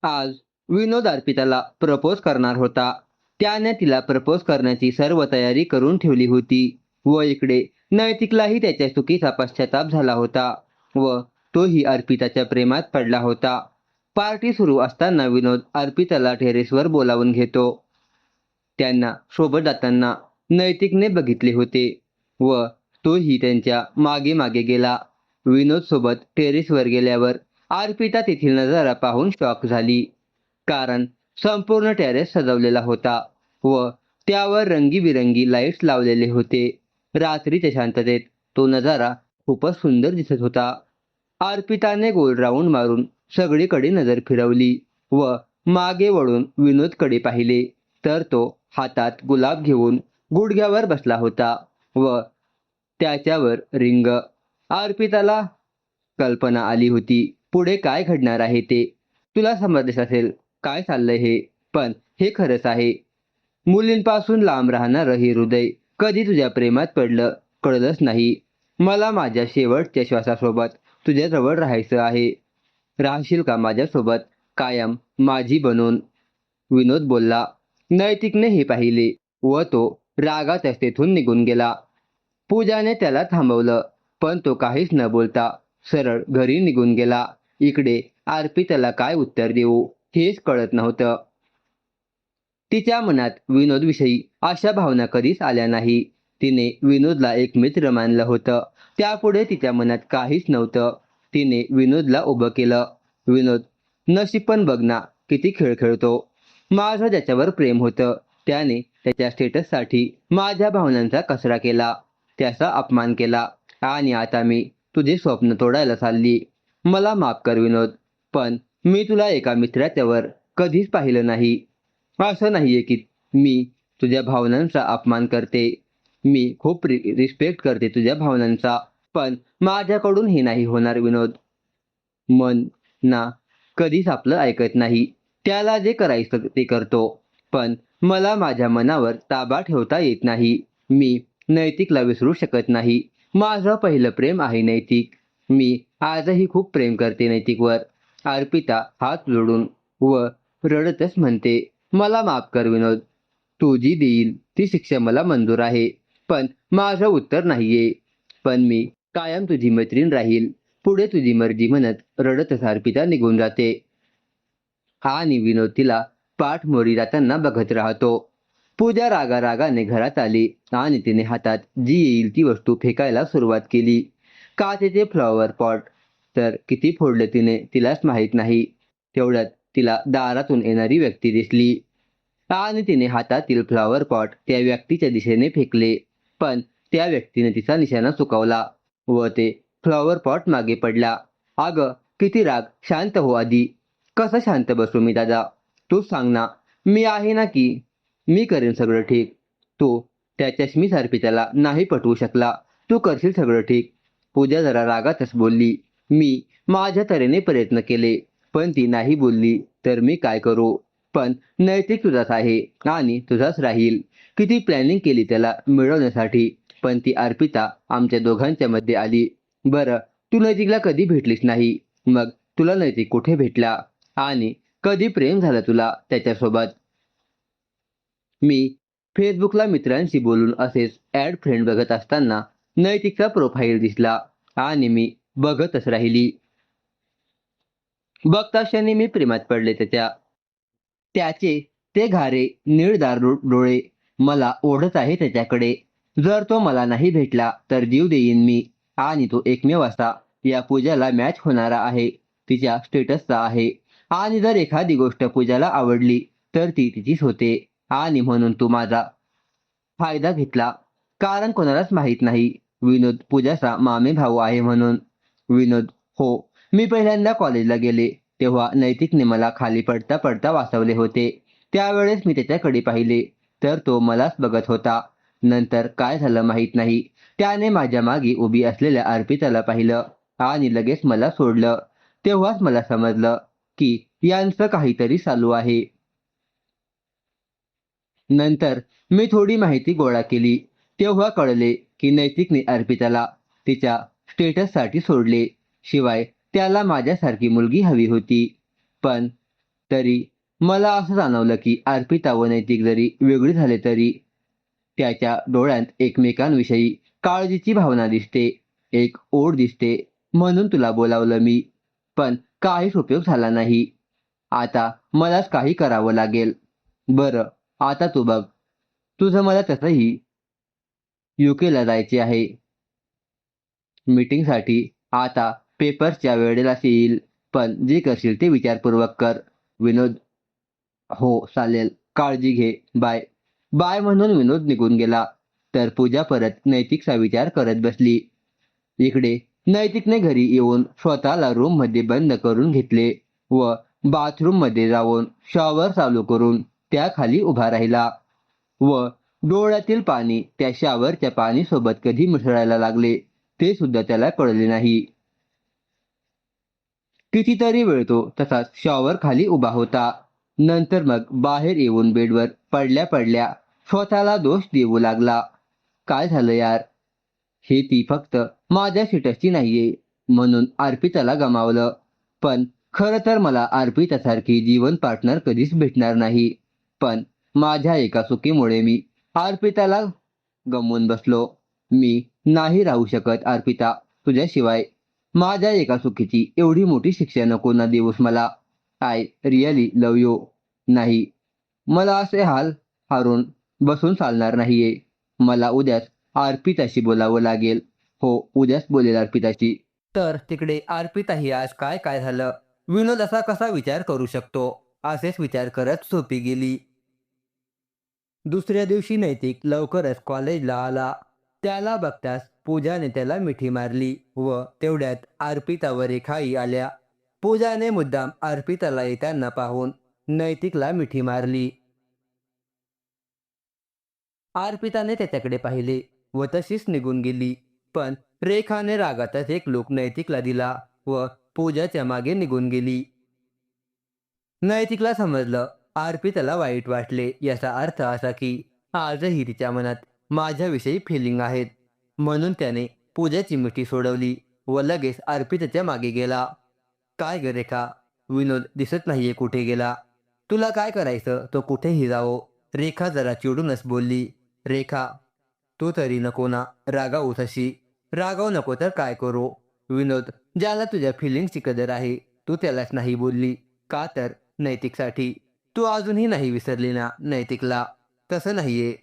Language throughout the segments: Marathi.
आज विनोद अर्पिताला प्रपोज करणार होता. त्याने तिला प्रपोज करण्याची सर्व तयारी करून ठेवली होती व इकडे नैतिकलाही त्याच्या चुकीचा पश्चाताप झाला होता व तोही अर्पिताच्या प्रेमात पडला होता. पार्टी सुरू असताना विनोद अर्पिताला टेरेसवर बोलावून घेतो. त्यांना सोबत जाताना नैतिकने बघितले होते व तोही त्यांच्या मागे मागे गेला. विनोद सोबत टेरेसवर गेल्यावर अर्पिता तेथील नजारा पाहून शॉक झाली. कारण संपूर्ण टेरेस सजवलेला होता व त्यावर रंगीबिरंगी लाईट्स लावलेले होते. रात्रीच्या शांततेत तो नजारा खूपच सुंदर दिसत होता. अर्पिताने गोल राऊंड मारून सगळीकडे नजर फिरवली व मागे वळून विनोदकडे पाहिले तर तो हातात गुलाब घेऊन गुडघ्यावर बसला होता व त्याच्यावर रिंग. अर्पिताला कल्पना आली होती पुढे काय घडणार आहे ते. तुला समजलेच असेल काय चाललंय हे, पण हे खरंच आहे. मुलींपासून लांब राहणारं हे हृदय कधी तुझ्या प्रेमात पडलं कळलंच नाही. मला माझ्या शेवटच्या श्वासासोबत तुझ्याजवळ राहायचं आहे. राहशील का माझ्यासोबत कायम माझी बनून? विनोद बोलला. नैतिकने हे पाहिले व तो रागातच तेथून निघून गेला. पूजाने त्याला थांबवलं पण तो काहीच न बोलता सरळ घरी निघून गेला. इकडे अर्पिताला काय उत्तर देऊ हेच कळत नव्हतं. तिच्या मनात विनोदविषयी अशा भावना कधीच आल्या नाही. तिने विनोदला एक मित्र मानलं होतं. त्यापुढे तिच्या मनात काहीच नव्हतं. तिने विनोदला उभं केलं. विनोद, नशीब पण बघ ना किती खेळ खेळतो. माझं ज्याच्यावर प्रेम होतं त्याने त्याच्या स्टेटससाठी माझ्या भावनांचा कचरा केला, त्याचा अपमान केला आणि आता मी तुझे स्वप्न तोडायला चालली. मला माफ कर विनोद, पण मी तुला एका मित्राच्या वर कधीच पाहिलं नाही. असं नाहीये की मी तुझ्या भावनांचा अपमान करते. मी खूप रिस्पेक्ट करते तुझ्या भावनांचा, पण माझ्याकडून हे नाही होणार विनोद. मन ना कधीच आपलं ऐकत नाही. त्याला जे करायचं ते करतो, पण मला माझ्या मनावर ताबा ठेवता येत नाही. मी नैतिकला विसरू शकत नाही. माझं पहिलं प्रेम आहे नैतिक. मी आजही खूप प्रेम करते नैतिकवर. अर्पिता हात जोडून व रडतच म्हणते, मला माफ कर विनोद. तू जी देईल ती शिक्षा मला मंजूर आहे, पण माझं उत्तर नाहीये. पण मी कायम तुझी मैत्रीण राहील. पुढे तुझी मर्जी म्हणत रडतच अर्पिता निघून जाते. आणि विनोद तिला पाठमोरी जाताना बघत राहतो. पूजा रागारागाने घरात आली आणि तिने हातात जी येईल ती वस्तू फेकायला सुरुवात केली. काचेचे फ्लॉवर पॉट तर किती फोडले तिने तिलाच माहीत नाही. तेवढ्यात तिला दारातून येणारी व्यक्ती दिसली आणि तिने हातातील फ्लॉवर पॉट त्या व्यक्तीच्या दिशेने फेकले. पण त्या व्यक्तीने तिचा निशाणा चुकवला व ते फ्लॉवर पॉट मागे पडला. अगं किती राग, शांत हो आधी. कसं शांत बसू मी दादा? तू सांग ना. मी आहे ना की. मी करेन सगळं ठीक. तू त्या चष्मीस अर्पिताला नाही पटवू शकला. तू करशील सगळं ठीक. पूजा जरा रागातच बोलली. मी माझ्या तऱ्हेने प्रयत्न केले, पण ती नाही बोलली तर मी काय करू? पण नैतिक तुझाच आहे आणि तुझाच राहील. किती प्लॅनिंग केली त्याला मिळवण्यासाठी, पण ती अर्पिता आमच्या दोघांच्या मध्ये आली. बरं, तू नैतिकला कधी भेटलीस नाही, मग तुला नैतिक कुठे भेटला आणि कधी प्रेम झालं तुला त्याच्यासोबत? मी फेसबुकला मित्रांशी बोलून असेच ॲड फ्रेंड बघत असताना नैतिकचा प्रोफाईल दिसला आणि मी बघतच राहिली. बघता क्षणी मी प्रेमात पडले त्याच्या. त्याचे ते घारे निळदार डोळे मला ओढत आहे त्याच्याकडे. जर तो मला नाही भेटला तर जीव देईन मी. आणि तो एकमेव असा या पूजाला मॅच होणारा आहे, तिच्या स्टेटसचा आहे. आणि जर एखादी गोष्ट पूजाला आवडली तर ती तिचीच होते. आणि म्हणून तू माझा फायदा घेतला. कारण कोणालाच माहित नाही विनोद पूजाचा मामे भाऊ आहे म्हणून. विनोद, हो. मी पहिल्यांदा कॉलेजला गेले तेव्हा नैतिकने मला खाली पडता पडता वाचवले होते. त्यावेळेस मी त्याच्याकडे पाहिले तर तो मलाच बघत होता. नंतर काय झालं माहित नाही. त्याने माझ्या मागे उभी असलेल्या अर्पिताला पाहिलं आणि लगेच मला सोडलं. तेव्हाच मला समजलं की यांचं काहीतरी चालू आहे. नंतर मी थोडी माहिती गोळा केली. तेव्हा कळले की नैतिकने अर्पिताला तिच्या स्टेटससाठी सोडले. शिवाय त्याला माझ्यासारखी मुलगी हवी होती. पण तरी मला असं जाणवलं की अर्पिता व नैतिक जरी वेगळी झाले तरी त्याच्या डोळ्यात एकमेकांविषयी काळजीची भावना दिसते, एक ओढ दिसते. म्हणून तुला बोलावलं मी. पण काहीच उपयोग झाला नाही. आता मलाच काही करावं लागेल. बरं, आता तू बघ. तुझं मला तसंही यूकेला जायचे आहे. मीटिंगसाठी. आता पेपर्सच्या वेळेलाच येईल. पण जे करशील ते विचारपूर्वक कर. विनोद. हो, चालेल. काळजी घे. बाय. बाय म्हणून विनोद निघून गेला. तर पूजा परत नैतिकचा विचार करत बसली. इकडे नैतिकने घरी येऊन स्वतःला रूममध्ये बंद करून घेतले व बाथरूममध्ये जाऊन शॉवर चालू करून त्याखाली उभा राहिला व डोळ्यातील पाणी त्या शॉवरच्या पाणीसोबत कधी मिसळायला लागले ते सुद्धा त्याला कळले नाही. कितीतरी वेळ तो तसाच शॉवर खाली उभा होता. नंतर मग बाहेर येऊन बेडवर पडल्या पडल्या स्वतःला दोष देऊ लागला. काय झालं यार? हे ती फक्त माझ्या सीटची नाहीये म्हणून अर्पिताला गमावलं. पण खरं तर मला अर्पितासारखी जीवन पार्टनर कधीच भेटणार नाही. पण माझ्या एका चुकीमुळे मी अर्पिताला गमवून बसलो. मी नाही राहू शकत अर्पिता तुझ्याशिवाय. माझ्या एका चुकीची एवढी मोठी शिक्षा नको ना देऊस मला. I really love you. नाही, मला असे हाल हारून बसून चालणार नाहीये. मला उद्याच अर्पिताशी बोलावं लागेल. हो, उद्याच बोलेल अर्पिताशी. तर तिकडे अर्पिताही आज काय काय झालं? विनोद असा कसा विचार करू शकतो? असेच विचार करत झोपी गेली. दुसऱ्या दिवशी नैतिक लवकरच कॉलेजला आला. त्याला बघताच पूजाने त्याला मिठी मारली व तेवढ्यात अर्पिता व रेखाही आल्या. पूजाने मुद्दाम अर्पिताला येताना पाहून नैतिकला मिठी मारली. अर्पिताने त्याच्याकडे पाहिले व तशीच निघून गेली. पण रेखाने रागातच एक लूक नैतिकला दिला व पूजाच्या मागे निघून गेली. नैतिकला समजलं अर्पिताला वाईट वाटले. याचा अर्थ असा की आजही तिच्या मनात माझ्याविषयी फिलिंग आहेत. म्हणून त्याने पूजाची मिठी सोडवली व लगेच अर्पिताच्या मागे गेला. काय ग रेखा? विनोद दिसत नाहीये, कुठे गेला? तुला काय करायचं तो कुठेही जावो. रेखा जरा चिडूनच बोलली. रेखा, तू तरी नको ना रागावू तशी. रागावू नको तर काय करू? विनोद, ज्याला तुझ्या फिलिंग्सची कदर आहे तू त्यालाच नाही बोलली का? तर नैतिकसाठी. तू अजूनही नाही विसरली ना नैतिकला? तसं नाहीये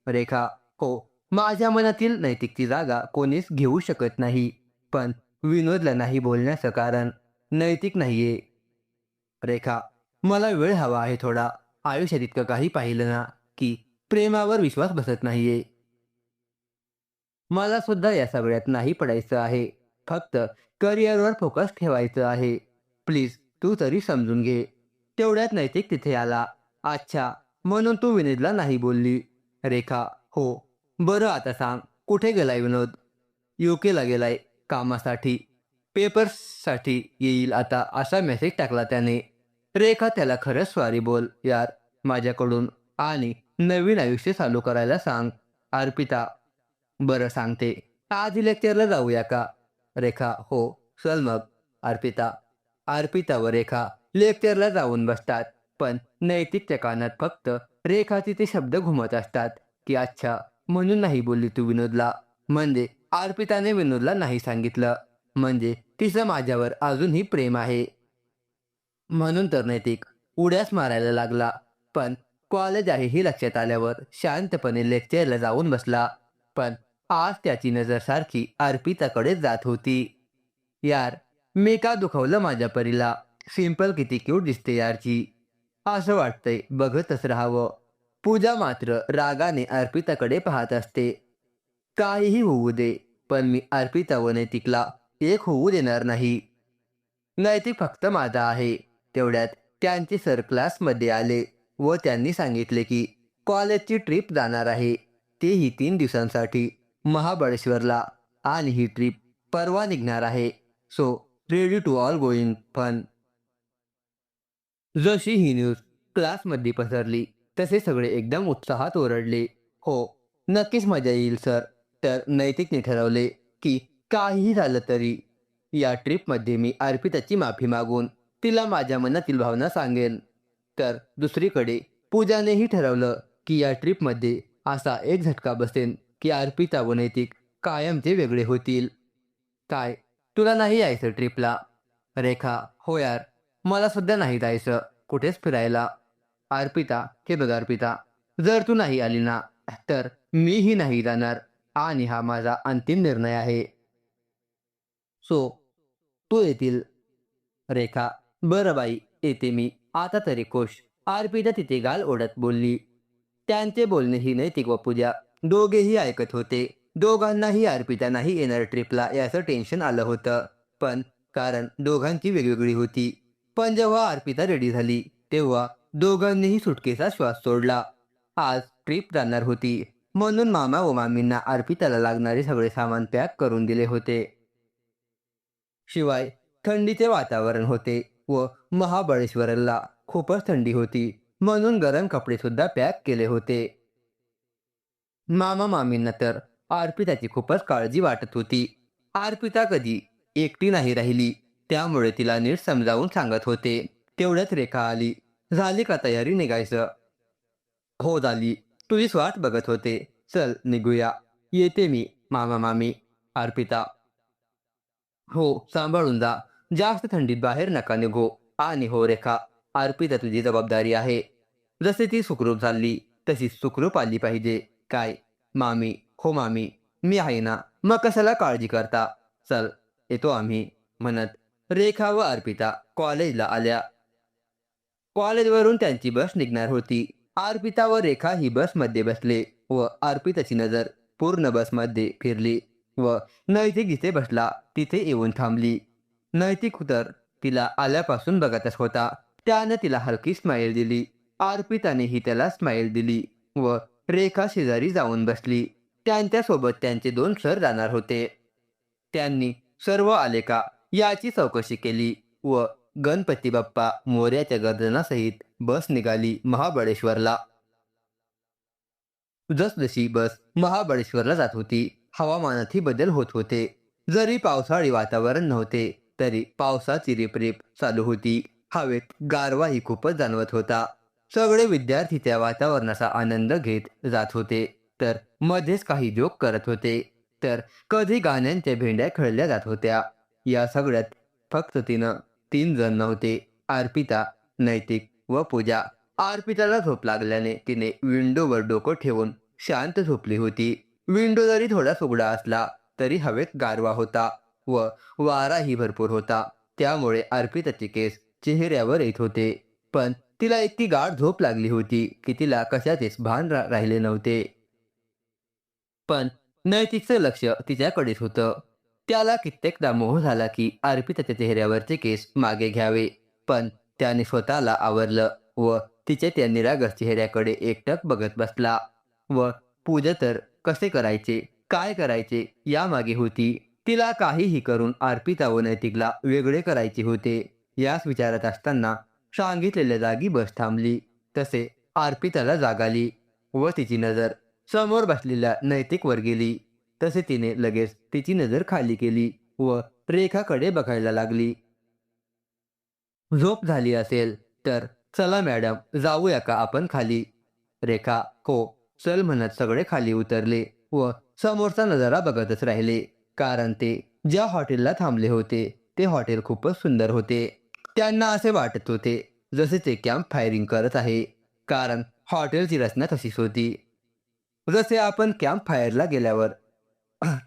रेखा. हो, माझ्या मनातील नैतिकची जागा कोणीच घेऊ शकत नाही. पण विनोदला नाही बोलण्याचं कारण नैतिक नाहीये. रेखा, मला वेळ हवा आहे थोडा. आयुष्यात इतकं काही पाहिलं ना की प्रेमावर विश्वास बसत नाहीये. मला सुद्धा या सगळ्यात नाही पडायचं आहे. फक्त करिअरवर फोकस ठेवायचं आहे. प्लीज तू तरी समजून घे. तेवढ्यात नैतिक तिथे आला. अच्छा, म्हणून तू विनोदला नाही बोलली? रेखा, हो. बरं आता सांग, कुठे गेलाय विनोद? यूकेला गेलाय कामासाठी. पेपर्ससाठी येईल आता असा मेसेज टाकला त्याने. रेखा, त्याला खरंच सॉरी बोल यार माझ्याकडून आणि नवीन आयुष्य चालू करायला सांग. अर्पिता, बरं सांगते. आधी लेक्चरला जाऊया का? रेखा, हो. चल मग. अर्पिता. अर्पिता व रेखा लेक्चरला जाऊन बसतात. पण नैतिकच्या कानात फक्त रेखाचे ते शब्द घुमत असतात की अच्छा, म्हणून नाही बोलली तू विनोदला. म्हणजे अर्पिताने विनोदला नाही सांगितलं. म्हणजे तिचं माझ्यावर अजूनही प्रेम आहे. म्हणून तर नैतिक उड्याच मारायला लागला. पण कॉलेज आहे हे लक्षात आल्यावर शांतपणे लेक्चरला जाऊन बसला. पण आज त्याची नजर सारखी अर्पिताकडेच जात होती. यार, मी का दुखवलं माझ्या परीला? सिंपल किती क्यूट दिसते यारची. असं वाटतंय बघतच राहावं. पूजा मात्र रागाने अर्पिताकडे पाहत असते. काहीही होऊ दे, पण मी अर्पिता व नैतिकला एक होऊ देणार नाही. नैतिक फक्त माझा आहे. तेवढ्यात त्यांचे सर क्लासमध्ये आले व त्यांनी सांगितले की कॉलेजची ट्रिप जाणार आहे. तेही 3 दिवसांसाठी महाबळेश्वरला. आणि ही ट्रिप परवा निघणार आहे. So ready to all going fun. जशी ही न्यूज क्लासमध्ये पसरली तसे सगळे एकदम उत्साहात ओरडले. हो, नक्कीच मजा येईल सर. तर नैतिकने ठरवले की काहीही झालं तरी या ट्रिपमध्ये मी अर्पिताची माफी मागून तिला माझ्या मनातील भावना सांगेन. तर दुसरीकडे पूजानेही ठरवलं की या ट्रिपमध्ये असा एक झटका बसेल की अर्पिता व नैतिक कायमचे वेगळे होतील. काय, तुला नाही यायचं ट्रिपला? रेखा, हो यार, मला सध्या नाही जायचं कुठेच फिरायला. अर्पिता, हे बघ अर्पिता, जर तू नाही आली ना तर मीही नाही जाणार आणि हा माझा अंतिम निर्णय आहे. सो तू येतील. रेखा, बरं बाई, येते मी. आता तरी खुश. अर्पिता तिथे गाल ओढत बोलली. त्यांचे बोलणे ही नैतिक व पूजा दोघेही ऐकत होते. दोघांनाही अर्पिता नाही येणार ट्रिपला याचं टेन्शन आलं होतं. पण कारण दोघांची वेगवेगळी होती. पण जेव्हा अर्पिता रेडी झाली तेव्हा दोघांनीही सुटकेचा श्वास सोडला. आज ट्रिप जाणार होती म्हणून मामा व मामींना अर्पिताला लागणारे सगळे सामान पॅक करून दिले होते. शिवाय थंडीचे वातावरण होते व महाबळेश्वरला खूपच थंडी होती म्हणून गरम कपडे सुद्धा पॅक केले होते. मामा मामींना तर अर्पिताची खूपच काळजी वाटत होती. अर्पिता कधी एकटी नाही राहिली त्यामुळे तिला नीट समजावून सांगत होते. तेवढ्यात रेखा आली. झाली का तयारी निघायचं? हो झाली. तुझीच वाट बघत होते. चल निघूया. येते मी मामा मामी. अर्पिता, हो, सांभाळून जा. जास्त थंडीत बाहेर नका निघो. आणि हो रेखा, अर्पिता तुझी जबाबदारी आहे. जसे ती सुखरूप झाली तशीच सुखरूप आली पाहिजे. काय? मामी, हो मामी, मी आहे ना, मग कशाला काळजी करता. चल, येतो आम्ही, म्हणत रेखा व अर्पिता कॉलेजला आल्या. कॉलेजवरून त्यांची बस निघणार होती. अर्पिता व रेखा ही बसमध्ये बसले व अर्पिताची नजर पूर्ण बसमध्ये फिरली व नैतिक जिथे बसला तिथे येऊन थांबली. नैतिक तर तिला आल्यापासून बघतच होता. त्यानं तिला हलकी स्माईल दिली. अर्पितानेही त्याला स्माईल दिली व रेखा शेजारी जाऊन बसली. त्यांच्यासोबत त्यांचे 2 सर जाणार होते. त्यांनी सर्व आले का याची चौकशी केली व गणपती बाप्पा मोरयाच्या गर्जनासहित बस निघाली महाबळेश्वरला. जसजशी बस महाबळेश्वरला जात होती हवामानातही बदल होत होते. जरी पावसाळी वातावरण नव्हते तरी पावसाची रिपरिप चालू होती. हवेत गारवाही खूपच जाणवत होता. सगळे विद्यार्थी त्या वातावरणाचा आनंद घेत जात होते तर मध्येच काही जोक करत होते तर कधी गाण्यांच्या भेंड्या खेळल्या जात होत्या. या सगळ्यात फक्त 3 जण नव्हते, अर्पिता, नैतिक व पूजा. अर्पिताला झोप लागल्याने तिने विंडोवर डोकं ठेवून शांत झोपली होती. विंडो जरी थोडा उघडा असला तरी हवेत गारवा होता व वाराही भरपूर होता. त्यामुळे अर्पिताचे केस चेहऱ्यावर येत होते. पण तिला इतकी गाढ झोप लागली होती की तिला कशाचेच भान राहिले नव्हते. पण नैतिकचं लक्ष तिच्याकडेच होतं. त्याला कित्येकदा मोह झाला की अर्पिताच्या चेहऱ्यावरचे केस मागे घ्यावे. पण त्याने स्वतःला आवरलं व तिच्या त्या निरागस चेहऱ्याकडे एकटक बघत बसला. व पूजा तर कसे करायचे, काय करायचे यामागे होती. तिला काहीही करून अर्पिता व नैतिकला वेगळे करायचे होते. याच विचारात असताना सांगितलेल्या जागी बस थांबली. तसे अर्पिताला जाग आली व तिची नजर समोर बसलेल्या नैतिकवर गेली. तसे तिने लगेच तिची नजर खाली केली व रेखाकडे बघायला लागली. झोप झाली असेल तर चला मॅडम, जाऊया का आपण खाली? रेखा, हो, चल म्हणत सगळे खाली उतरले व समोरचा नजारा बघतच राहिले. कारण ते ज्या हॉटेलला थांबले होते ते हॉटेल खूपच सुंदर होते. त्यांना असे वाटत होते जसे ते कॅम्प फायरिंग करत आहे. कारण हॉटेलची रचना तशीच होती. जसे आपण कॅम्प फायरला गेल्यावर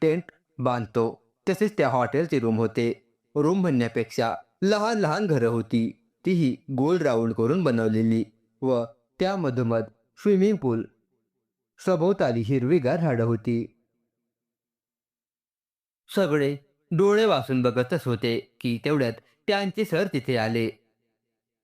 टेंट बांधतो तसेच त्या हॉटेलचे रूम होते. रूम म्हणण्यापेक्षा लहान लहान घरं होती. तीही गोल राऊंड करून बनवलेली व त्या मधोमध स्विमिंग पूल. सभोवताली हिरवीगार झाडं होती. सगळे डोळे वाचून बघतच होते की तेवढ्यात त्यांचे सर तिथे आले.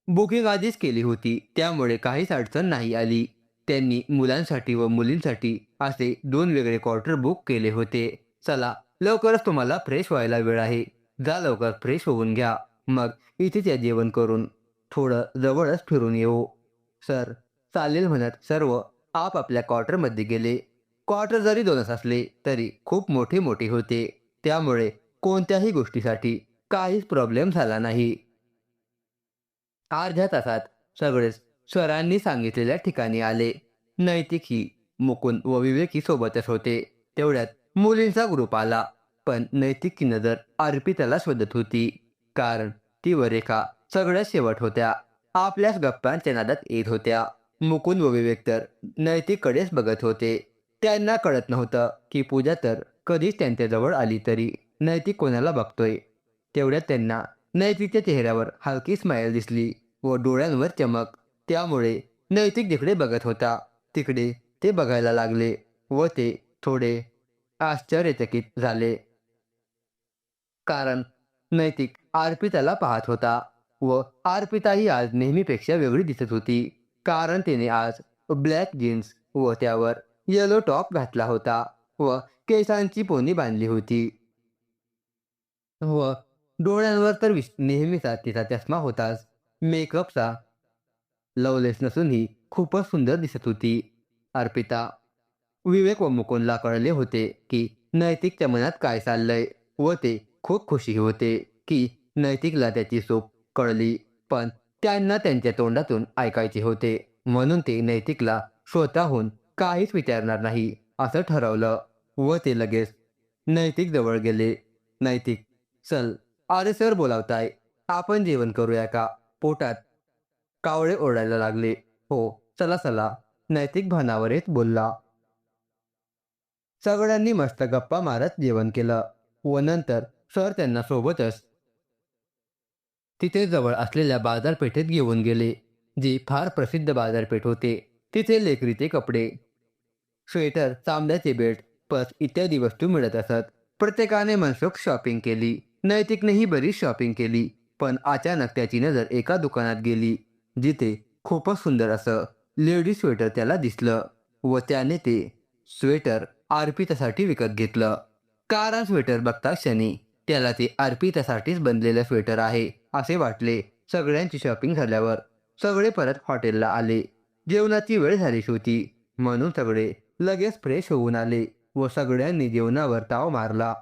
बुकिंग आधीच केली होती त्यामुळे काहीच अडचण नाही आली. त्यांनी मुलांसाठी व मुलींसाठी असे 2 वेगळे क्वार्टर बुक केले होते. चला, लवकरच तुम्हाला फ्रेश व्हायला वेळ आहे. जा लवकर फ्रेश होऊन घ्या. मग इथेच या जेवण करून थोडं जवळच फिरून येऊ. सर, चालेल म्हणत सर्व आपापल्या क्वार्टरमध्ये गेले. क्वार्टर जरी 2च असले तरी खूप मोठे मोठे होते. त्यामुळे कोणत्याही गोष्टीसाठी काहीच प्रॉब्लेम झाला नाही. अर्ध्या तासात सगळेच सरांनी सांगितलेल्या ठिकाणी आले. नैतिक ही मुकुंद व विवेकी सोबतच होते. तेवढ्यात मुलींचा ग्रुप आला. पण नैतिकची नजर अर्पिताला शोधत होती. कारण ती व रेखा सगळ्यात शेवट होत्या. आपल्याच गप्पांच्या नादात येत होत्या. मुकुंद व विवेक तर नैतिककडेच बघत होते. त्यांना कळत नव्हतं की पूजा तर कधीच त्यांच्याजवळ आली तरी नैतिक कोणाला बघतोय. तेवढ्यात त्यांना नैतिकच्या चेहऱ्यावर हलकी स्माईल दिसली व डोळ्यांवर चमक. त्यामुळे नैतिक जिकडे बघत होता तिकडे ते बघायला लागले व ते थोडे आश्चर्यचकित झाले. कारण नैतिक अर्पिताला पाहत होता व अर्पिताही आज नेहमीपेक्षा वेगळी दिसत होती. कारण तिने आज ब्लॅक जीन्स व त्यावर येलो टॉप घातला होता व केसांची पोनी बांधली होती व डोळ्यांवर तर नेहमीचा तिचा चष्मा होताच. मेकअपचा लवलेस नसूनही खूपच सुंदर दिसत होती अर्पिता. विवेक व मुकुंदला कळले होते की नैतिकच्या मनात काय चाललंय व ते खूप खुशी होते की नैतिकला त्याची चूक कळली. पण त्यांना त्यांच्या तोंडातून ऐकायचे होते म्हणून ते नैतिकला स्वतःहून काहीच विचारणार नाही असं ठरवलं व ते लगेच नैतिक जवळ गेले. नैतिक, चल, अरे सर बोलावताय, आपण जेवण करूया का? पोटात कावळे ओरडायला लागले. हो, चला चला, नैतिक भानावरेच बोलला. सगळ्यांनी मस्त गप्पा मारत जेवण केलं व नंतर सर त्यांना सोबतच तिथे जवळ असलेल्या बाजारपेठेत घेऊन गेले, जी फार प्रसिद्ध बाजारपेठ होते. तिथे लेकरीचे कपडे, स्वेटर, चामड्याचे बेल्ट, पर्स इत्यादी वस्तू मिळत असत. प्रत्येकाने मनसोक्त शॉपिंग केली. नैतिकनेही बरीच शॉपिंग केली. पण अचानक त्याची नजर एका दुकानात गेली जिथे खूपच सुंदर असं लेडीज स्वेटर त्याला दिसलं व त्याने ते स्वेटर अर्पितासाठी विकत घेतलं. कारण स्वेटर बघता क्षणी त्याला ते अर्पितासाठीच बनलेलं स्वेटर आहे असे वाटले. सगळ्यांची शॉपिंग झाल्यावर सगळे परत हॉटेलला आले. जेवणाची वेळ झालीच होती म्हणून सगळे लगेच फ्रेश होऊन आले व सगळ्यांनी जेवणावर ताव मारला.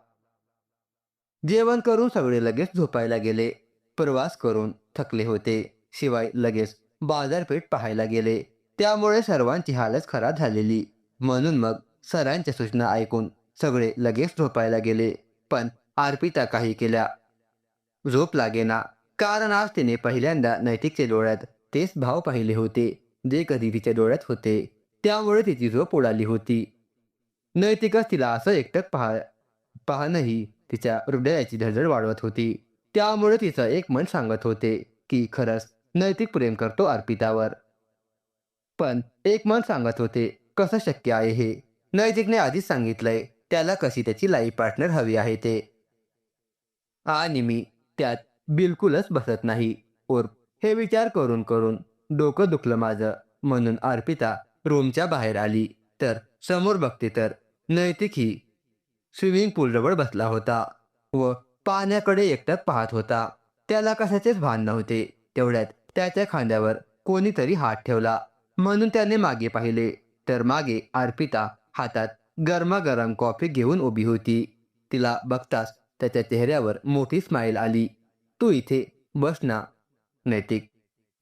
जेवण करून सगळे लगेच झोपायला गेले. प्रवास करून थकले होते. शिवाय लगेच बाजारपेठ पाहायला गेले. त्यामुळे सर्वांची हालत खराब झालेली. म्हणून मग सरांच्या सूचना ऐकून सगळे लगेच झोपायला गेले. पण अर्पिता काही केल्या झोप लागेना. कारण आज तिने पहिल्यांदा नैतिकच्या डोळ्यात तेच भाव पाहिले होते जे कधी तिच्या डोळ्यात होते. त्यामुळे तिची झोप उडाली होती. नैतिकच तिला असं एकटक पाहणंही तिच्या हृदयाची धडधड वाढवत होती. त्यामुळे तिचं एक मन सांगत होते की खरंच नैतिक प्रेम करतो अर्पितावर. पण एक मन सांगत होते कसं शक्य आहे हे. नैतिकने आधीच सांगितलंय त्याला कशी त्याची लाईफ पार्टनर हवी आहे ते. आणि मी त्यात बिलकुलच बसत नाही. उर्फ हे विचार करून करून डोकं दुखलं माझं. म्हणून अर्पिता रूमच्या बाहेर आली तर समोर बघते तर नैतिक ही स्विमिंग पूलजवळ बसला होता व पाण्याकडे एकटक पाहत होता. त्याला कशाचेच भान नव्हते. तेवढ्यात त्याच्या खांद्यावर कोणीतरी हात ठेवला म्हणून त्याने मागे पाहिले तर मागे अर्पिता हातात गरमागरम कॉफी घेऊन उभी होती. तिला बघताच त्याच्या चेहऱ्यावर मोठी स्माईल आली. तू इथे बस ना नैतिक.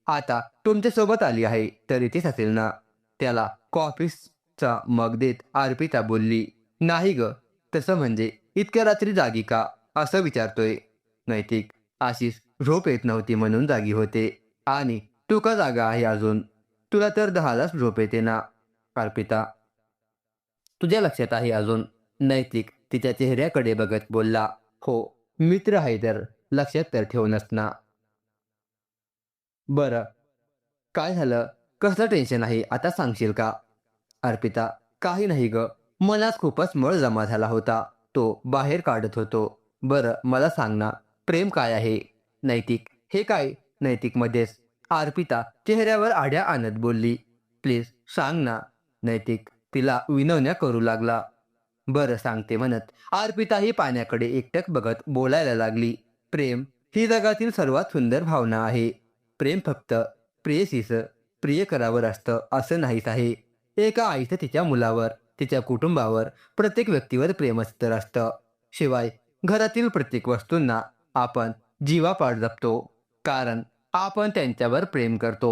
आता तुमच्यासोबत आली आहे तर इथेच असेल ना. त्याला कॉफीचा मग देत अर्पिता बोलली. नाही ग, तसं म्हणजे इतक्या रात्री जागी का असं विचारतोय. नैतिक, आशिष झोप येत नव्हती म्हणून जागी होते. आणि तू का जागा आहे अजून? तुला तर 10लाच झोप येते ना. अर्पिता, तुझ्या लक्षात आहे अजून? नैतिक तिच्या चेहऱ्याकडे बघत बोलला. हो, मित्र आहे तर लक्षात तर ठेवूनच ना. बरं, काय झालं? कसलं टेन्शन आहे आता सांगशील का? अर्पिता, काही नाही ग, मनात खूपच मळ जमा झाला होता, तो बाहेर काढत होतो. बरं मला सांग ना, प्रेम काय आहे? नैतिक, हे काय? नैतिक मध्येच अर्पिता चेहऱ्यावर आड्या आणत बोलली. प्लीज सांग ना. नैतिक तिला विनवण्या करू लागला. बरं सांगते म्हणत अर्पिता ही पाण्याकडे एकटक बघत बोलायला लागली. प्रेम ही जगातील सर्वात सुंदर भावना आहे. प्रेम फक्त प्रेयसीचं प्रियकरावर असतं असं नाहीच आहे. एका आईचं तिच्या मुलावर, तिच्या कुटुंबावर, प्रत्येक व्यक्तीवर प्रेमच तर असतं. शिवाय घरातील प्रत्येक वस्तूंना आपण जीवापाड जपतो कारण आपण त्यांच्यावर प्रेम करतो.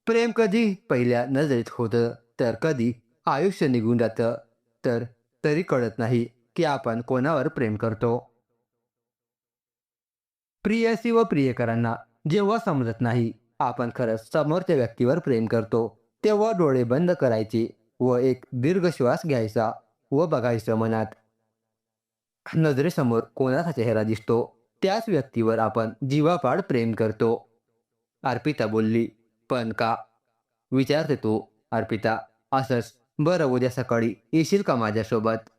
प्रेम कधी पहिल्या नजरेत होतं तर कधी आयुष्य निघून जातं, तर तरी कळत नाही की आपण कोणावर प्रेम करतो. प्रियसी व प्रियकरांना जेव्हा समजत नाही आपण खरंच समोरच्या व्यक्तीवर प्रेम करतो, तेव्हा डोळे बंद करायचे व एक दीर्घ श्वास घ्यायचा व बघायचं मनात. नजरेसमोर कोणाचा चेहरा दिसतो त्याच व्यक्तीवर आपण जीवापाड प्रेम करतो. अर्पिता बोलली. पण का? विचारते तू. अर्पिता. असंच. बरं, उद्या सकाळी येशील का माझ्यासोबत?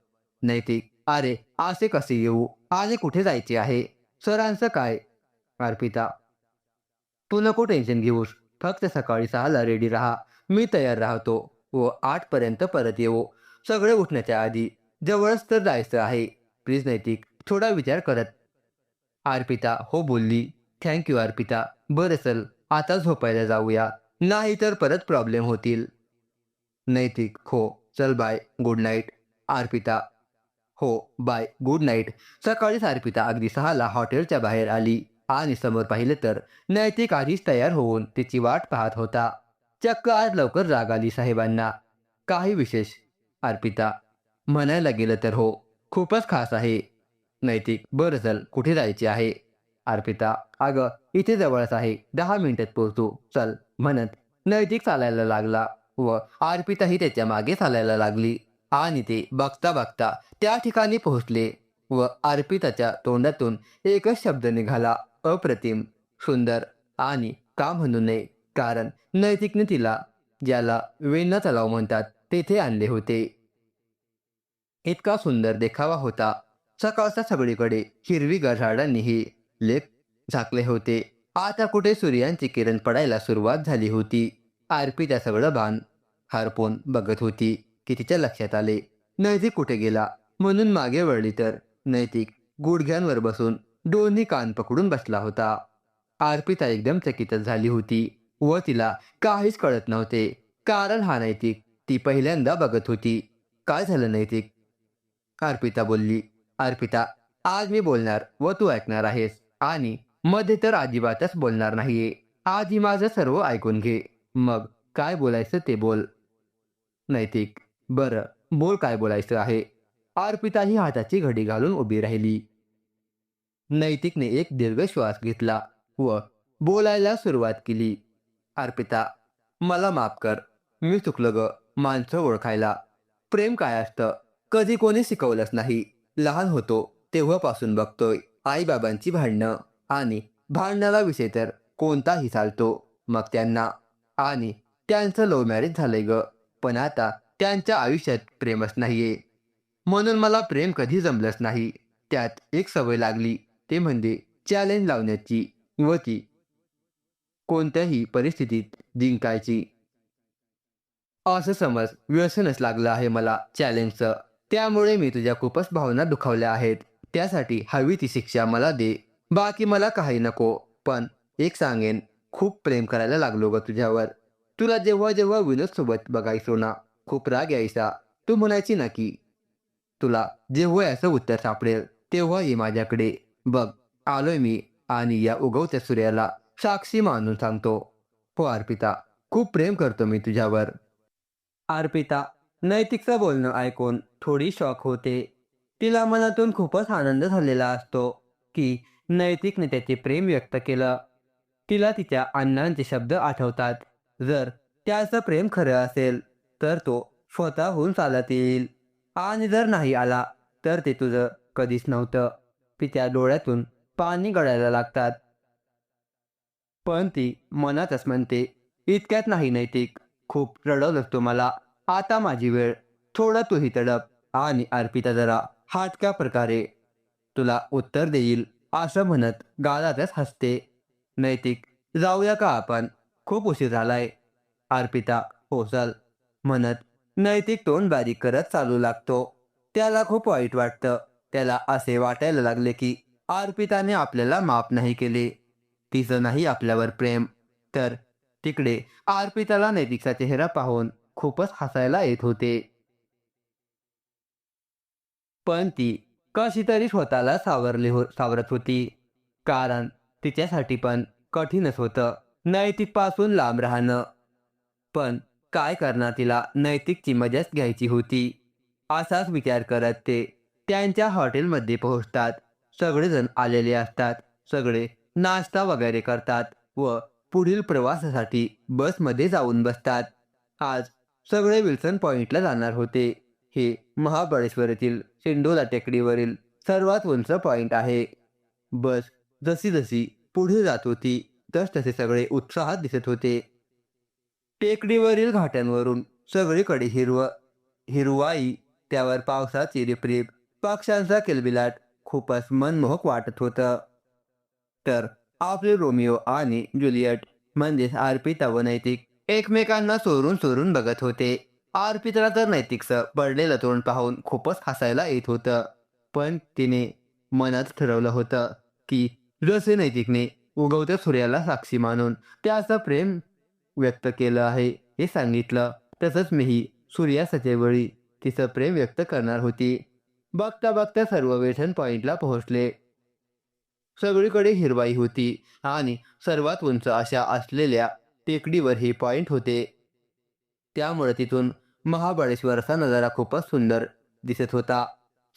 नैतिक. अरे असे कसे येऊ? आज कुठे जायचे आहे? सरांचं काय? अर्पिता. तू नको टेन्शन घेऊस. फक्त सकाळी 6ला रेडी राहा. मी तयार राहतो व 8पर्यंत परत येऊ. सगळे उठण्याच्या आधी. जवळच तर जायचं आहे. प्लीज नैतिक, थोडा विचार करत. अर्पिता हो बोलली. Thank you Arpita. बरं चल, आता झोपायला जाऊया. नाही तर परत प्रॉब्लेम होतील. नैतिक. हो. चल बाय. Good night. अर्पिता. हो बाय. Good night. सकाळीच अर्पिता अगदी 6ला हॉटेलच्या बाहेर आली आणि समोर पाहिलं तर नैतिक आधीच तयार होऊन तिची वाट पाहत होता. चक्क आज लवकर जाग आली साहेबांना. काही विशेष? अर्पिता. म्हणायला गेलं तर हो, खूपच खास आहे. नैतिक. बरं चल, कुठे जायचे आहे? अर्पिता. अगं इथे जवळच आहे, 10 मिनिटात पोहोचू. चल म्हणत नैतिक चालायला लागला व अर्पिताही त्याच्या मागे चालायला लागली आणि ते बघता बघता त्या ठिकाणी पोहोचले व अर्पिताच्या तोंडातून एकच शब्द निघाला. अप्रतिम. सुंदर. आणि का म्हणू नये, कारण नैतिकने तिला, ज्याला वेण्णा तलाव म्हणतात, तेथे आणले होते. इतका सुंदर देखावा होता. सकाळचा सगळीकडे हिरवीगार झाडांनीही लेक झाकले होते. आता कुठे सूर्याची किरण पडायला सुरुवात झाली होती. अर्पिता सगळं भान हरपून बघत होती की तिच्या लक्षात आले नैतिक कुठे गेला. म्हणून मागे वळली तर नैतिक गुडघ्यांवर बसून दोन्ही कान पकडून बसला होता. अर्पिता एकदम चकितच झाली होती व तिला काहीच कळत नव्हते, कारण हा नैतिक ती पहिल्यांदा बघत होती. काय झालं नैतिक? अर्पिता बोलली. अर्पिता. आज मी बोलणार व तू ऐकणार आहेस आणि मध्ये तर अजिबातच बोलणार नाहीये. आधी माझं सर्व ऐकून घे, मग काय बोलायचं ते बोल. नैतिक. बरं, बोल काय बोलायचं आहे. अर्पिता ही हाताची घडी घालून उभी राहिली. नैतिकने एक दीर्घ श्वास घेतला व बोलायला सुरुवात केली. अर्पिता. मला माफ कर. मी चुकलं ग माणसं ओळखायला. प्रेम काय असतं कधी कोणी शिकवलंच नाही. लहान होतो तेव्हापासून बघतोय आईबाबांची भांडणं, आणि भांडणाला विषय तर कोणताही चालतो. मग त्यांना आणि त्यांचं लव्ह मॅरेज झालंय ग, पण आता त्यांच्या आयुष्यात प्रेमच नाहीये. म्हणून मला प्रेम कधी जमलंच नाही. त्यात एक सवय लागली, ते म्हणजे चॅलेंज लावण्याची व ती कोणत्याही परिस्थितीत जिंकायची. असं समज व्यसनच लागलं आहे मला चॅलेंजचं. त्यामुळे मी तुझ्या खूपच भावना दुखावल्या आहेत. त्यासाठी हवी ती शिक्षा मला दे. बाकी मला काही नको. पण एक सांगेन, खूप प्रेम करायला लागलो ग तुझ्यावर. तुला जेव्हा जेव्हा विनोद सोबत बघायचो ना, खूप राग यायचा. तू म्हणायची ना की तुला जेव्हा याचं उत्तर सापडेल तेव्हा ये माझ्याकडे. बघ आलोय मी, आणि या उगवत्या सूर्याला साक्षी मानून सांगतो, हो अर्पिता, खूप प्रेम करतो मी तुझ्यावर. अर्पिता नैतिकचं बोलणं ऐकून थोडी शॉक होते. तिला मनातून खूपच आनंद झालेला असतो की नैतिकने त्याचे प्रेम व्यक्त केलं. तिला तिच्या अण्णांचे शब्द आठवतात. जर त्याचं प्रेम खरं असेल तर तो स्वतःहून चालत येईल, आणि जर नाही आला तर ते तुझं कधीच नव्हतं. तिच्या डोळ्यातून पाणी गळायला लागतात. पण ती मनातच म्हणते, इतक्यात नाही नैतिक, खूप रडवलंस तू मला. आता माझी वेळ. थोडं तूही तडप. आणि अर्पिता जरा हाटक्या प्रकारे तुला उत्तर देईल असं म्हणत गालातच हसते. नैतिक. जाऊया का आपण? खूप उशीर झालाय. अर्पिता. हो चल. म्हणत नैतिक तोंड बारीक करत चालू लागतो. त्याला खूप वाईट वाटतं. त्याला असे वाटायला लागले की अर्पिताने आपल्याला माफ नाही केले. तिचं नाही आपल्यावर प्रेम. तर तिकडे अर्पिताला नैतिकचा चेहरा पाहून खूपच हसायला येत होते. पण ती कशी तरी स्वतःला सावरत होती. कारण तिच्यासाठी पण कठीणच होतं नैतिकपासून लांब राहणं. पण काय करणार, तिला नैतिकची मजाच घ्यायची होती. असाच विचार करत ते त्यांच्या हॉटेलमध्ये पोहोचतात. सगळेजण आलेले असतात. सगळे नाश्ता वगैरे करतात व पुढील प्रवासासाठी बसमध्ये जाऊन बसतात. आज सगळे विल्सन पॉइंटला जाणार होते. हे महाबळेश्वर शेंडोला टेकडीवरील सर्वात उंच पॉइंट आहे. बस जशी जशी पुढे जात होती तसतसे सगळे उत्साहात दिसत होते. टेकडीवरील घाटांवरून सगळीकडे हिरवाई, त्यावर पावसाची रिपरिप, पक्ष्यांचा किलबिलाट खूपच मनमोहक वाटत होतं. तर आपले रोमिओ आणि ज्युलियट म्हणजेच अर्पिता व नैतिक एकमेकांना चोरून चोरून बघत होते. अर्पिताला तर नैतिकचं पडलेलं तोंड पाहून खूपच हसायला येत होतं. पण तिने मनात ठरवलं होतं की जसे नैतिकने उगवत्या सूर्याला साक्षी मानून त्याचं प्रेम व्यक्त केलं आहे हे सांगितलं, तसंच मीही सूर्यास्ताच्या वेळी तिचं प्रेम व्यक्त करणार होती. बघता बघता सर्व वेसन पॉइंटला पोहोचले. सगळीकडे हिरवाई होती आणि सर्वात उंच अशा असलेल्या टेकडीवर हे पॉइंट होते. त्यामुळे तिथून महाबळेश्वरचा नजारा खूपच सुंदर दिसत होता.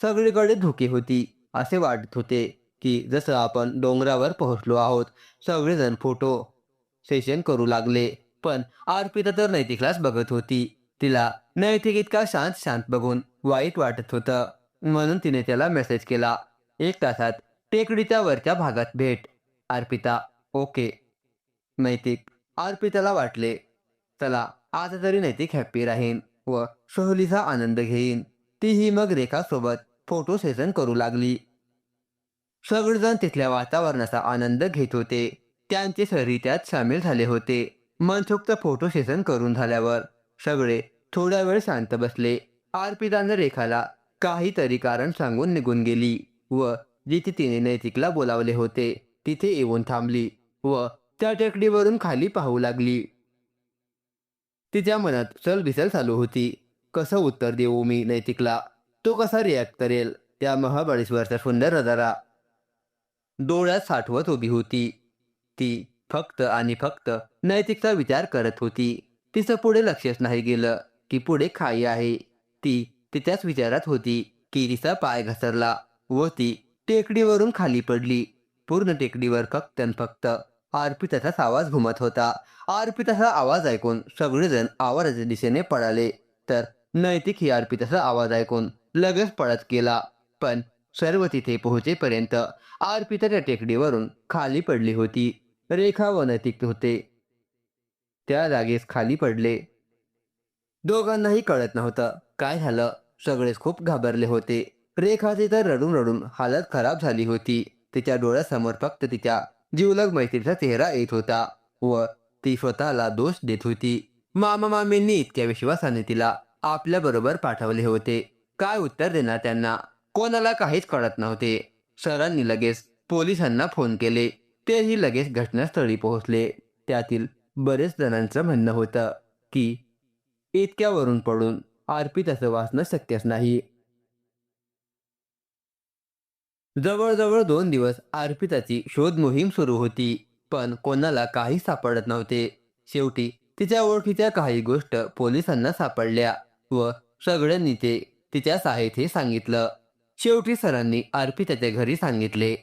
सगळीकडे धुके होती. असे वाटत होते की जसं आपण डोंगरावर पोहोचलो आहोत. सगळेजण फोटो सेशन करू लागले. पण अर्पिता तर नैतिकलाच बघत होती. तिला नैतिक इतका शांत शांत बघून वाईट वाटत होतं. म्हणून तिने त्याला मेसेज केला, 1 तासात टेकडीच्या वरच्या भागात भेट. अर्पिता, ओके. नैतिक. अर्पिताला वाटले, चला आता तरी नैतिक हॅप्पी राहीन व सहलीचा आनंद घेईन. तीही मग रेखासोबत फोटो सेशन करू लागली. सगळेजण तिथल्या वातावरणाचा आनंद घेत होते. त्यांचे शरीर त्यात सामील झाले होते. मनसोक्त फोटो सेशन करून झाल्यावर सगळे थोडा वेळ शांत बसले. अर्पिताने रेखाला काहीतरी कारण सांगून निघून गेली व जिथे तिने नैतिकला बोलावले होते तिथे येऊन थांबली व त्या टेकडीवरून खाली पाहू लागली. तिच्या मनात चलबिचल चालू होती. कसं उत्तर देऊ मी नैतिकला? तो कसा रिॲक्ट करेल? त्या महाबळेश्वरचा सुंदर नजारा डोळ्यात साठवत उभी होती. ती फक्त आणि फक्त नैतिकचा विचार करत होती. तिचं पुढे लक्षच नाही गेलं की पुढे खाई आहे. ती तिच्याच विचारात होती की तिचा पाय घसरला व ती टेकडीवरून खाली पडली. पूर्ण टेकडीवर फक्त आणि फक्त अर्पिताचाच आवाज घुमत होता. अर्पिताचा आवाज ऐकून सगळेजण आवाजाच्या दिशेने पळाले. तर नैतिक ही अर्पिताचा आवाज ऐकून लगेच पळत गेला. पण सर्व तिथे पोहोचेपर्यंत अर्पिता त्या टेकडीवरून खाली पडली होती. रेखा व नैतिक होते त्या जागेस खाली पडले. दोघांनाही कळत नव्हतं काय झालं. सगळेच खूप घाबरले होते. रेखाची तर रडून रडून हालत खराब झाली होती. तिच्या डोळ्यासमोर फक्त तिच्या जिवलग मैत्रीचा चेहरा येत होता व ती स्वतःला दोष देत होती. मामा मामींनी इतक्या विश्वासाने तिला आपल्याबरोबर पाठवले होते. काय उत्तर देणार त्यांना? कोणाला काहीच कळत नव्हते. सरांनी लगेच पोलिसांना फोन केले. तेही लगेच घटनास्थळी पोहोचले. त्यातील बरेच जणांचं म्हणणं होतं की इतक्यावरून पडून अर्पिताचं वाचणं शक्यच नाही. जवळजवळ 2 दिवस अर्पिताची शोध मोहीम सुरू होती. पण कोणाला काही सापडत नव्हते. शेवटी तिच्या ओळखीच्या काही गोष्ट पोलिसांना सापडल्या व सगळ्यांनी ते तिच्याच आहेत हे सांगितलं. शेवटी सरांनी अर्पिताच्या घरी सांगितले.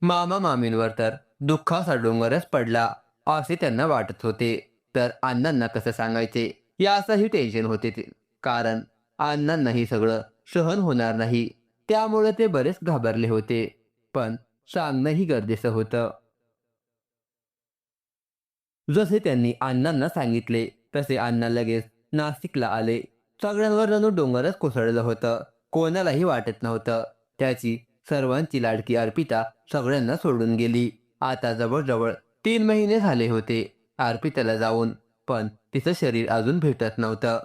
मामा मामींवर तर दुःखाचा डोंगरच पडला असे त्यांना वाटत होते. तर अण्णांना कसं सांगायचे याचंही टेन्शन होते ते. कारण अण्णांना हे सगळं सहन होणार नाही. त्यामुळे ते बरेच घाबरले होते. पण सांगणंही गरजेचं होतं. जसे त्यांनी अण्णांना सांगितले तसे अण्णा लगेच नाशिकला आले. सगळ्यांवर जणू डोंगरच कोसळलं होतं. कोणालाही वाटत नव्हतं त्याची सर्वांची लाडकी अर्पिता सगळ्यांना सोडून गेली. आता जवळजवळ 3 महिने झाले होते अर्पिताला जाऊन. पण तिचं शरीर अजून भेटत नव्हतं.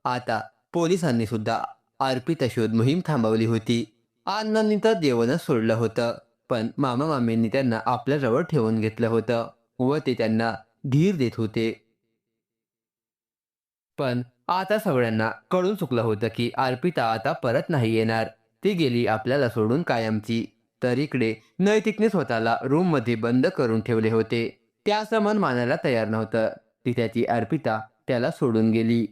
आता पोलिसांनी सुद्धा अर्पिता शोध मोहीम थांबवली होती. अण्णांनी तर जेवणच सोडलं होतं. पण मामा मामींनी त्यांना आपल्याजवळ ठेवून घेतलं होतं व ते त्यांना धीर देत होते. पण आता सगळ्यांना कळून चुकलं होतं की अर्पिता आता परत नाही येणार. ती गेली आपल्याला सोडून कायमची. तर इकडे नैतिकने स्वतःला रूममध्ये बंद करून ठेवले होते. त्याचं मन मानायला तयार नव्हतं. तिच्याची अर्पिता त्याला सोडून गेली.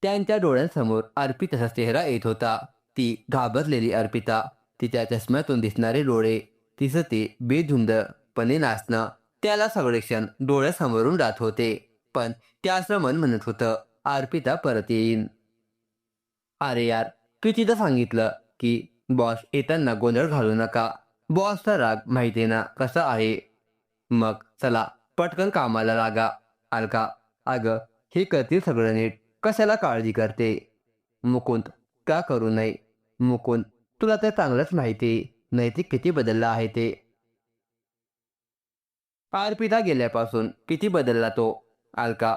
त्यांच्या डोळ्यांसमोर अर्पिताचा चेहरा येत होता. ती घाबरलेली अर्पिता, तिच्या चष्म्यातून दिसणारे डोळे, तिचं ते बेधुंदपणे नाचणं, त्याला सगळे क्षण डोळ्यासमोरून जात होते. पण त्याचं मन म्हणत होतं, अर्पिता परत येईन. अरे यार, कितीदा सांगितलं की बॉस येताना गोंधळ घालू नका. बॉसचा राग माहिती ना कसा आहे. मग चला पटकन कामाला लागा. अलका, अगं हे करतील सगळं नीट, कशाला काळजी करते? मुकुंद, का करू नये? मुकुंद, तुला तर चांगलंच माहिती नैतिक किती बदलला आहे ते. अर्पिता गेल्यापासून किती बदलला तो. अलका,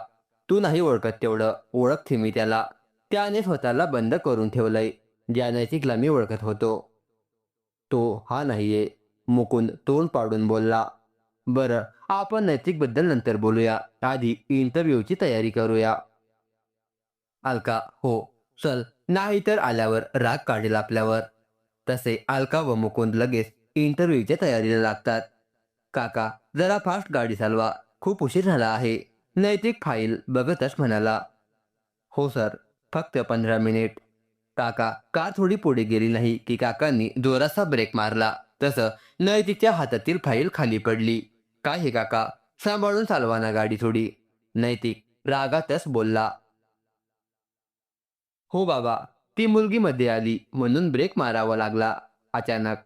तू नाही ओळखत तेवढं ओळखते मी त्याला. त्याने स्वतःला बंद करून ठेवलंय. ज्या नैतिकला मी ओळखत होतो तो हा नाहीये. मुकुंद तोंड पाडून बोलला. बरं, आपण नैतिकबद्दल नंतर बोलूया. आधी इंटरव्ह्यूची तयारी करूया. अलका, हो चल, नाहीतर आल्यावर राग काढेल आपल्यावर. तसे अलका व मुकुंद लगेच इंटरव्ह्यूच्या तयारीला लागतात. काका, जरा फास्ट गाडी चालवा, खूप उशीर झाला आहे. नैतिक फाईल बघतच म्हणाला. हो सर, फक्त 15 मिनिट. काका, कार थोडी पुढे गेली नाही की काकांनी जोराचा ब्रेक मारला. तसं नैतिकच्या हातातील फाईल खाली पडली. काय हे काका, सांभाळून चालवा ना गाडी थोडी. नैतिक रागातच बोलला. हो बाबा, ती मुलगी मध्ये आली म्हणून ब्रेक मारावा लागला अचानक.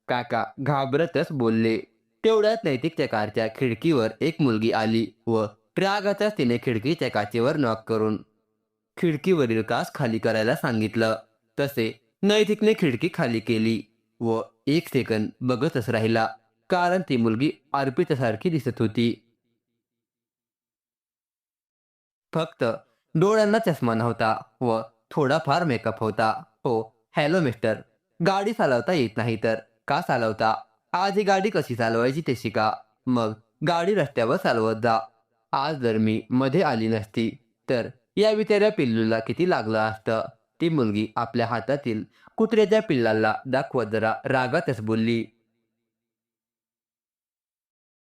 काका घाबरतच बोलले. तेवढ्यात नैतिकच्या कारच्या खिडकीवर एक मुलगी आली व रागातच तिने खिडकीच्या काचेवर नॉक करून खिडकीवरील काच खाली करायला सांगितलं. तसे नैतिकने खिडकी खाली केली व 1 सेकंद बघतच राहिला, कारण ती मुलगी अर्पितासारखी दिसत होती. फक्त डोळ्यांना चष्मा नव्हता व थोडाफार मेकअप होता. हो, हॅलो मिस्टर. गाडी चालवता येत नाही तर का चालवता? आधी गाडी कशी चालवायची ते शिका. मग गाडी रस्त्यावर चालवत जा. आज जर मी मध्ये आली नसती तर या बिचाऱ्या पिल्लूला किती लागलं असतं. ती मुलगी आपल्या हातातील कुत्र्याच्या पिल्लाला दाखवत जरा रागातच बोलली.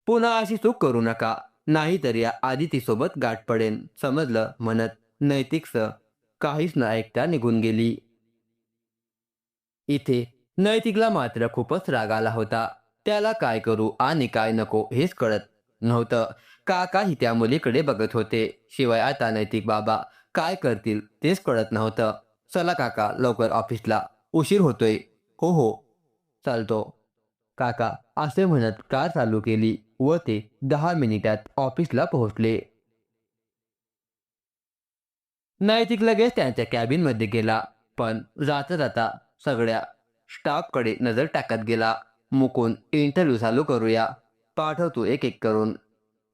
पुन्हा अशी चूक करू नका, नाहीतर या आदितीसोबत गाठ पडेन, समजलं? म्हणत नैतिकचं काहीच न ऐकता निघून गेली. इथे नैतिकला मात्र खूपच राग आला होता. त्याला काय करू आणि काय नको हेच कळत नव्हतं. काकाही त्या मुलीकडे बघत होते. शिवाय आता नैतिक बाबा काय करतील तेच कळत नव्हतं. चला काका, लवकर ऑफिसला, उशीर होतोय. हो हो, चालतो. काका असे म्हणत कार चालू केली व ते 10 मिनिटात ऑफिसला पोहोचले. नैतिक लगेच त्यांच्या कॅबिनमध्ये गेला. पण जाता जाता सगळ्या स्टाफकडे नजर टाकत गेला. मुकुंद, इंटरव्ह्यू चालू करूया. पाठवतो एक एक करून.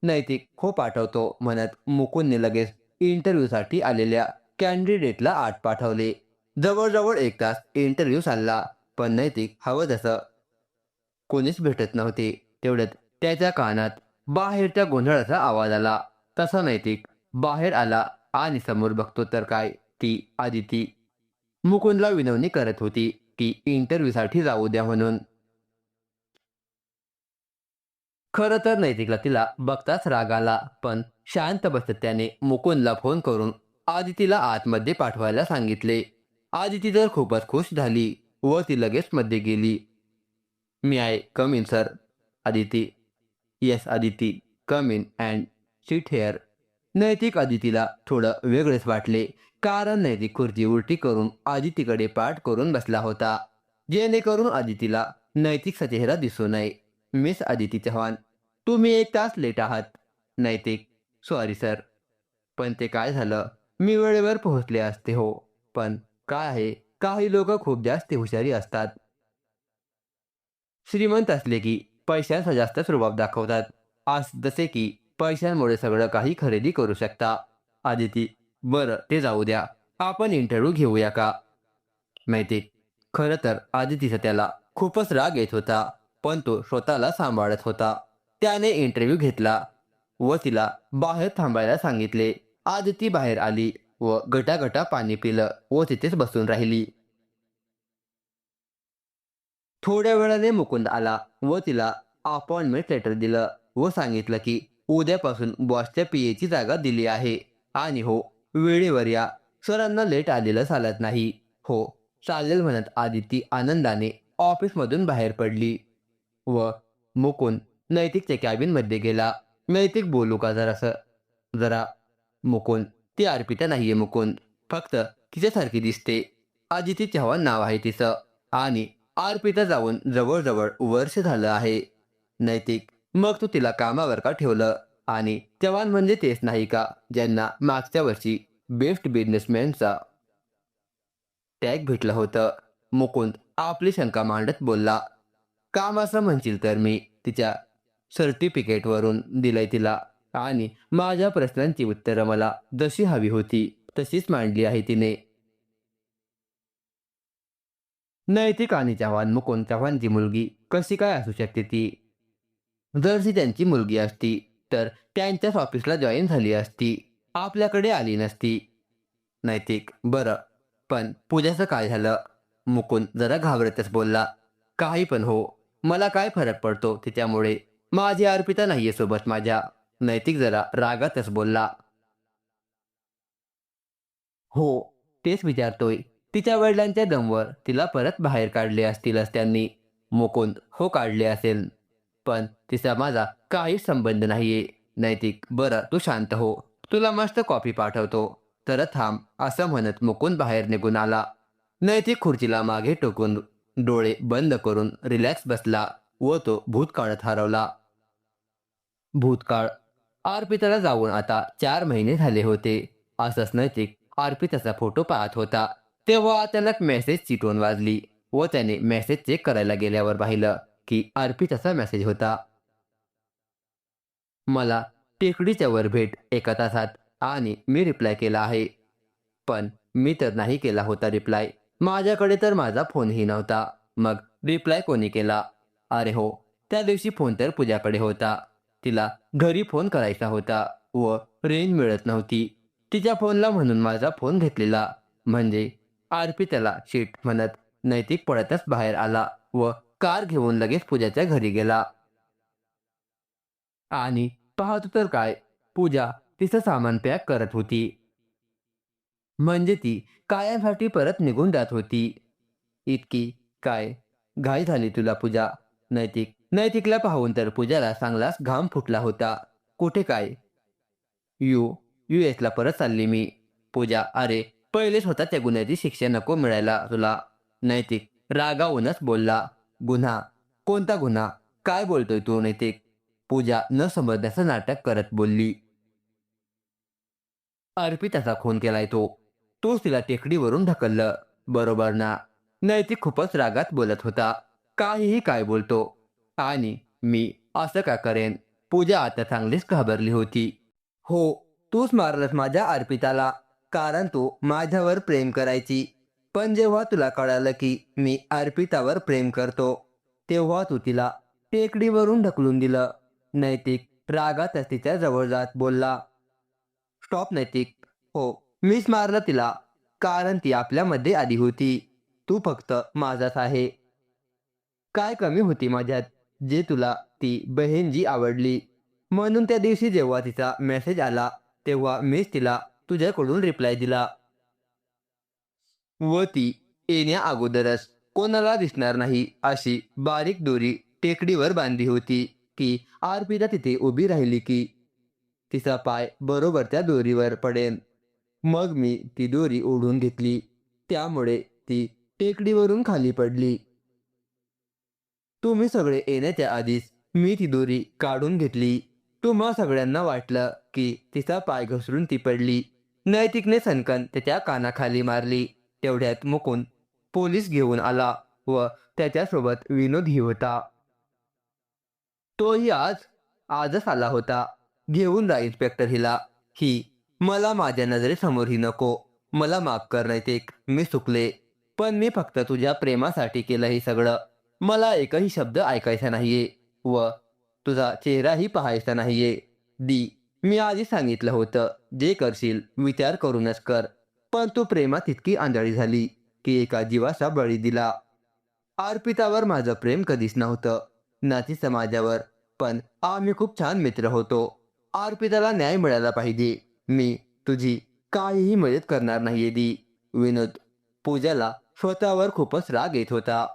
नैतिक हो पाठवतो म्हणत मुकुंदने लगेच इंटरव्ह्यूसाठी आलेल्या कॅन्डिडेटला आत पाठवले. जवळजवळ 1 तास इंटरव्ह्यू चालला, पण नैतिक हवं तसं कोणीच भेटत नव्हते. तेवढ्यात त्याच्या कानात बाहेरच्या गोंधळाचा आवाज आला. तसा नैतिक बाहेर आला आणि समोर बघतो तर काय, ती आदिती मुकुंदला विनवणी करत होती की इंटरव्ह्यूसाठी जाऊ द्या म्हणून. खरं तर नैतिकला तिला बघताच राग आला, पण शांत बसत त्याने मुकुंदला फोन करून आदितीला आतमध्ये पाठवायला सांगितले. आदिती तर खूपच खुश झाली व ती लगेच मध्ये गेली. मी I come in sir? Aditi. Yes Aditi, come in and sit here. Naitik आदितीला थोडं वेगळेच वाटले, कारण नैतिक खुर्ची उलटी करून आदितीकडे पाठ करून बसला होता, जेणेकरून आदितीला नैतिकचा चेहरा दिसू नये. मिस आदिती चव्हाण, तुम्ही 1 तास लेट आहात. नैतिक, सॉरी सर. पण ते काय झालं, मी वेळेवर पोहोचले असते हो. पण काय आहे, काही लोक खूप जास्त हुशारी असतात. श्रीमंत असले की पैशांचा जास्तच रुबाब दाखवतात. आज जसे की पैशांमुळे सगळं काही खरेदी करू शकता. आदिती, बरं ते जाऊ द्या. आपण इंटरव्ह्यू घेऊया का? माहिती, खरं तर आदितीचा त्याला खूपच राग येत होता, पण तो स्वतःला सांभाळत होता. त्याने इंटरव्ह्यू घेतला व तिला बाहेर थांबायला सांगितले. आदिती बाहेर आली व गटागटा पाणी पिलं व तिथेच बसून राहिली. थोड्या वेळाने मुकुंद आला व तिला अपॉइंटमेंट लेटर दिलं व सांगितलं की उद्यापासून बॉसच्या पीएची जागा दिली आहे. आणि हो, वेळेवर या. सरांना लेट आलेलं चालत नाही. हो, चालेल म्हणत आदिती आनंदाने ऑफिसमधून बाहेर पडली व मुकुंद नैतिकच्या कॅबिनमध्ये गेला. नैतिक बोलू का जरासं? जरा. मुकुंद, ती अर्पिता नाहीये मुकुंद. फक्त तिच्यासारखी दिसते. आदिती चव्हाण नाव आहे तिचं. आणि अर्पिता जाऊन जवळजवळ वर्ष झालं आहे. नैतिक, मग तू तिला कामावर का ठेवलं? आणि चव्हाण म्हणजे तेच नाही का ज्यांना मागच्या वर्षी बेस्ट बिझनेसमॅनचा टॅग भेटलं होतं? मुकुंद आपली शंका मांडत बोलला. काम असं म्हणशील तर मी तिच्या सर्टिफिकेटवरून दिलंय तिला. आणि माझ्या प्रश्नांची उत्तरं मला जशी हवी होती तशीच मांडली आहे तिने. नैतिक आणि चव्हाण मुकुंद चव्हाणची मुलगी कशी काय असू शकते ती? जर ती त्यांची मुलगी असती तर त्यांच्याच ऑफिसला जॉईन झाली असती. आपल्याकडे आली नसती. नैतिक, बरं, पण पूजाचं काय झालं? मुकुंद जरा घाबरतच बोलला. काही पण हो, मला काय फरक पडतो तिच्यामुळे? माझी अर्पिता नाहीये सोबत माझ्या. नैतिक जरा रागातच बोलला. हो, तेच विचारतोय. तिच्या वडिलांच्या दमवर तिला परत बाहेर काढले असतीलच त्यांनी. मुकुंद, हो काढले असेल. पण तिचा माझा काहीच संबंध नाहीये. नैतिक, बरं तू शांत हो. तुला मस्त कॉफी पाठवतो. तर थांब असं म्हणत मुकुंद बाहेर निघून आला. नैतिक खुर्चीला मागे टोकून डोळे बंद करून रिलॅक्स बसला व तो भूतकाळात हरवला. भूतकाळ. अर्पिताला जाऊन आता 4 महिने झाले होते. असंच नैतिक अर्पिताचा फोटो पाहत होता. तेव्हा अचानक मेसेजची टोन वाजली व त्याने मेसेज चेक करायला गेल्यावर पाहिलं की अर्पिताचा मेसेज होता. मला टेकडीच्या वर भेट 1 तासात. आणि मी रिप्लाय केला आहे. पण मी तर नाही केला होता रिप्लाय. माझ्याकडे तर माझा फोनही नव्हता. मग रिप्लाय कोणी केला? अरे हो, त्या दिवशी फोन तर पूजाकडे होता. तिला घरी फोन करायचा होता व रेंज मिळत नव्हती. तिच्या फोनला म्हणून माझा फोन घेतलेला. म्हणजे अर्पिताला शीट म्हणत नैतिक पळतच बाहेर आला व कार घेऊन लगेच पूजाच्या घरी गेला. आणि पाहतो तर काय, पूजा तिचं सामान पॅक करत होती. म्हणजे ती कायमसाठी परत निघून जात होती. इतकी काय घाई झाली तुला पूजा? नैतिकला पाहून तर पूजाला चांगलाच घाम फुटला होता. कुठे काय? यूएसला परत चालली मी. पूजा, अरे पहिले स्वतःच्या गुन्ह्याची शिक्षा नको मिळायला तुला. नैतिक रागावूनच बोलला. गुन्हा? कोणता गुन्हा? काय बोलतोय तू नैतिक? पूजा न समजण्याचं नाटक करत बोलली. अर्पिताचा खून केलाय तो. तूच तिला टेकडीवरून ढकललं, बरोबर ना? नैतिक खूपच रागात बोलत होता. काहीही काय बोलतो? आणि मी असं का करेन? पूजा आता चांगलीच घाबरली होती. हो, तूच मारलंस माझ्या अर्पिताला. कारण तू माझ्यावर प्रेम करायची. पण जेव्हा तुला कळालं की मी अर्पितावर प्रेम करतो, तेव्हा तू तिला टेकडीवरून ढकलून दिलं. नैतिक रागातच तिच्या जवळ जात बोलला. स्टॉप नैतिक. हो, मीच मारलं तिला. कारण ती आपल्यामध्ये आली होती. तू फक्त माझाच आहे. काय कमी होती माझ्यात जे तुला ती बहीण जी आवडली? म्हणून त्या दिवशी जेव्हा तिचा मेसेज आला तेव्हा मीच तिला तुझ्याकडून रिप्लाय दिला. व ती येण्या अगोदरच कोणाला दिसणार नाही अशी बारीक दोरी टेकडीवर बांधली होती की अर्पिता तिथे उभी राहिली की तिचा पाय बरोबर त्या दोरीवर पडेल. मग मी ती दोरी ओढून घेतली. त्यामुळे ती टेकडीवरून खाली पडली. तुम्ही सगळे येण्याच्या आधीच मी ती दोरी काढून घेतली. तुम्हा सगळ्यांना वाटलं की तिचा पाय घसरून ती पडली. नैतिकने सनकन त्याच्या कानाखाली मारली. तेवढ्यात मुकुंद पोलीस घेऊन आला व त्याच्यासोबत विनोदही होता. तोही आजच आला होता. घेऊन जा इन्स्पेक्टर हिला. ही मला माझ्या नजरेसमोर ही नको. मला माफ कर नैतिक, मी चुकले. पण मी फक्त तुझ्या प्रेमासाठी केलं हे सगळं. मला एकही शब्द ऐकायचा नाहीये व तुझा चेहराही पाहायचा नाहीये. मी आधी सांगितलं होतं, जे करशील विचार करूनच कर. पण तू प्रेमात इतकी आंधळी झाली की एका जीवाचा बळी दिला. अर्पितावर माझं प्रेम कधीच नव्हतं, ना तिचं माझ्यावर. पण आम्ही खूप छान मित्र होतो. अर्पिताला न्याय मिळाला पाहिजे. मी तुझी काहीही मदत करणार नाहीये दी. विनोद. पूजाला स्वतःवर खूपच राग येत होता.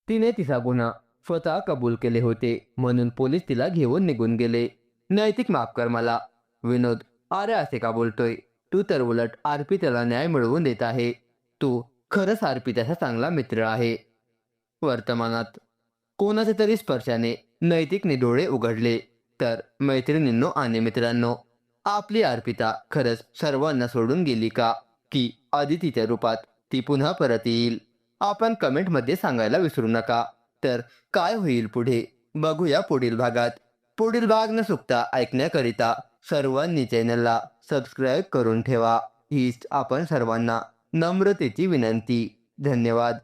तिने तिचा गुन्हा स्वतः कबूल केले होते म्हणून पोलीस तिला घेऊन निघून गेले. नैतिक माफ कर मला. विनोद. अरे असे का बोलतोय? तू तर उलट अर्पिताला न्याय मिळवून देत आहे. तू खरंच अर्पिताचा चांगला मित्र आहे. वर्तमानात कोणाच्या तरी स्पर्शाने नैतिकने डोळे उघडले. तर मैत्रिणींनो आणि मित्रांनो, आपली अर्पिता खरंच सर्वांना सोडून गेली का? की आदितीच्या रूपात ती पुन्हा परत येईल? आपण कमेंटमध्ये सांगायला विसरू नका. तर काय होईल पुढे बघूया पुढील भागात. पुढील भाग न चुकता ऐकण्याकरिता सर्वांनी चॅनलला सबस्क्राईब करून ठेवा. हीच आपण सर्वांना नम्रतेची विनंती. धन्यवाद.